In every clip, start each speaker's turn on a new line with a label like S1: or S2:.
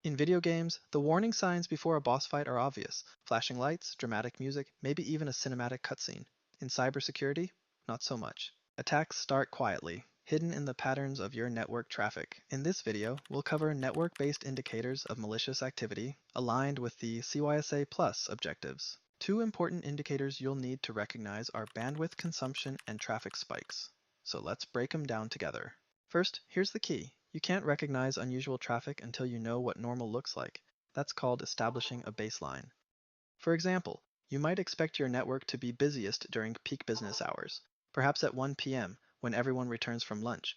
S1: In video games, the warning signs before a boss fight are obvious: flashing lights, dramatic music, maybe even a cinematic cutscene. In cybersecurity, not so much. Attacks start quietly, hidden in the patterns of your network traffic. In this video, we'll cover network-based indicators of malicious activity aligned with the CySA Plus objectives. Two important indicators you'll need to recognize are bandwidth consumption and traffic spikes. So let's break them down together. First, here's the key. You can't recognize unusual traffic until you know what normal looks like. That's called establishing a baseline. For example, you might expect your network to be busiest during peak business hours, perhaps at 1 p.m. when everyone returns from lunch.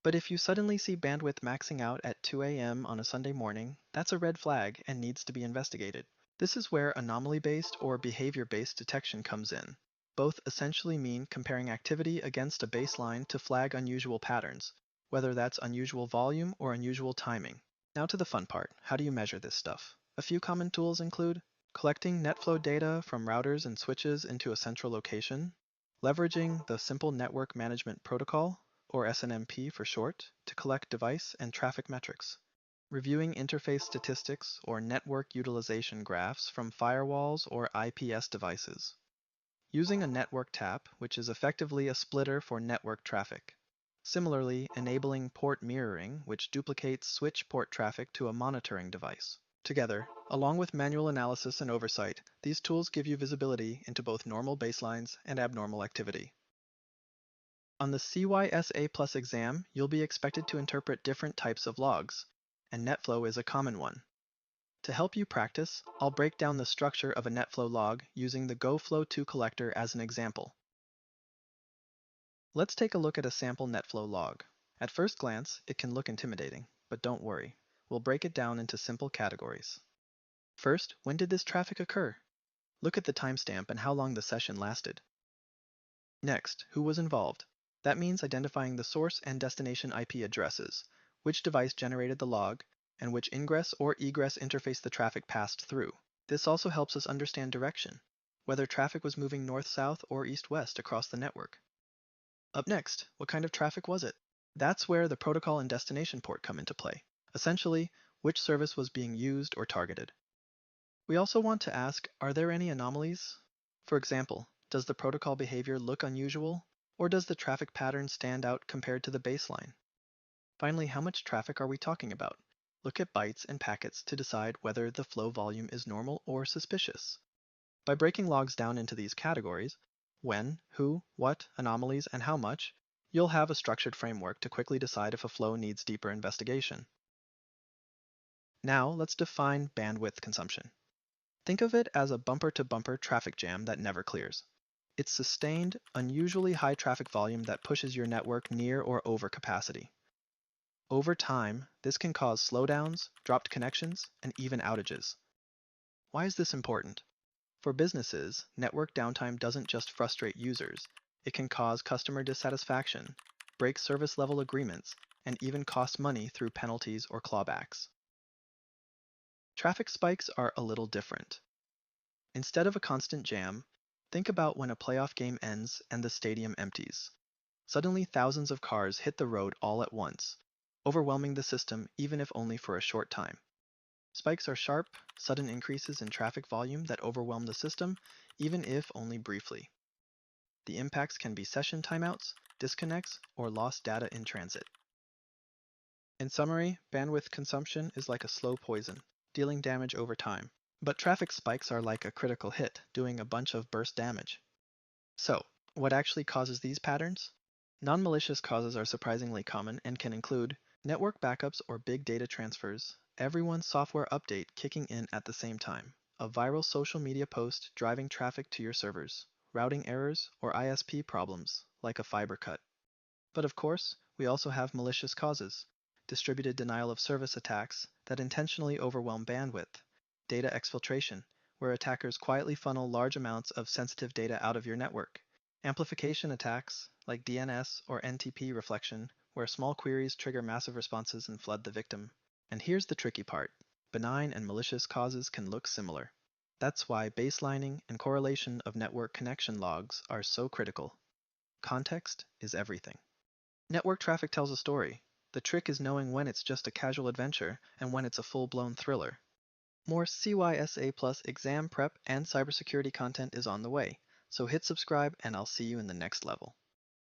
S1: But if you suddenly see bandwidth maxing out at 2 a.m. on a Sunday morning, that's a red flag and needs to be investigated. This is where anomaly-based or behavior-based detection comes in. Both essentially mean comparing activity against a baseline to flag unusual patterns, whether that's unusual volume or unusual timing. Now to the fun part. How do you measure this stuff? A few common tools include collecting NetFlow data from routers and switches into a central location, leveraging the Simple Network Management Protocol, or SNMP for short, to collect device and traffic metrics, reviewing interface statistics or network utilization graphs from firewalls or IPS devices, using a network tap, which is effectively a splitter for network traffic. Similarly, enabling port mirroring, which duplicates switch port traffic to a monitoring device. Together, along with manual analysis and oversight, these tools give you visibility into both normal baselines and abnormal activity. On the CySA Plus exam, you'll be expected to interpret different types of logs, and NetFlow is a common one. To help you practice, I'll break down the structure of a NetFlow log using the GoFlow2 collector as an example. Let's take a look at a sample NetFlow log. At first glance, it can look intimidating, but don't worry. We'll break it down into simple categories. First, when did this traffic occur? Look at the timestamp and how long the session lasted. Next, who was involved? That means identifying the source and destination IP addresses, which device generated the log, and which ingress or egress interface the traffic passed through. This also helps us understand direction, whether traffic was moving north-south or east-west across the network. Up next, what kind of traffic was it? That's where the protocol and destination port come into play. Essentially, which service was being used or targeted. We also want to ask, are there any anomalies? For example, does the protocol behavior look unusual, or does the traffic pattern stand out compared to the baseline? Finally, how much traffic are we talking about? Look at bytes and packets to decide whether the flow volume is normal or suspicious. By breaking logs down into these categories, when, who, what, anomalies, and how much, you'll have a structured framework to quickly decide if a flow needs deeper investigation. Now let's define bandwidth consumption. Think of it as a bumper-to-bumper traffic jam that never clears. It's sustained, unusually high traffic volume that pushes your network near or over capacity. Over time, this can cause slowdowns, dropped connections, and even outages. Why is this important? For businesses, network downtime doesn't just frustrate users, it can cause customer dissatisfaction, break service-level agreements, and even cost money through penalties or clawbacks. Traffic spikes are a little different. Instead of a constant jam, think about when a playoff game ends and the stadium empties. Suddenly thousands of cars hit the road all at once, overwhelming the system even if only for a short time. Spikes are sharp, sudden increases in traffic volume that overwhelm the system, even if only briefly. The impacts can be session timeouts, disconnects, or lost data in transit. In summary, bandwidth consumption is like a slow poison, dealing damage over time. But traffic spikes are like a critical hit, doing a bunch of burst damage. So, what actually causes these patterns? Non-malicious causes are surprisingly common and can include network backups or big data transfers, everyone's software update kicking in at the same time, a viral social media post driving traffic to your servers, routing errors, or ISP problems, like a fiber cut. But of course, we also have malicious causes, distributed denial of service attacks that intentionally overwhelm bandwidth, data exfiltration, where attackers quietly funnel large amounts of sensitive data out of your network, amplification attacks like DNS or NTP reflection, where small queries trigger massive responses and flood the victim. And here's the tricky part. Benign and malicious causes can look similar. That's why baselining and correlation of network connection logs are so critical. Context is everything. Network traffic tells a story. The trick is knowing when it's just a casual adventure and when it's a full-blown thriller. More CYSA Plus exam prep and cybersecurity content is on the way, so hit subscribe and I'll see you in the next level.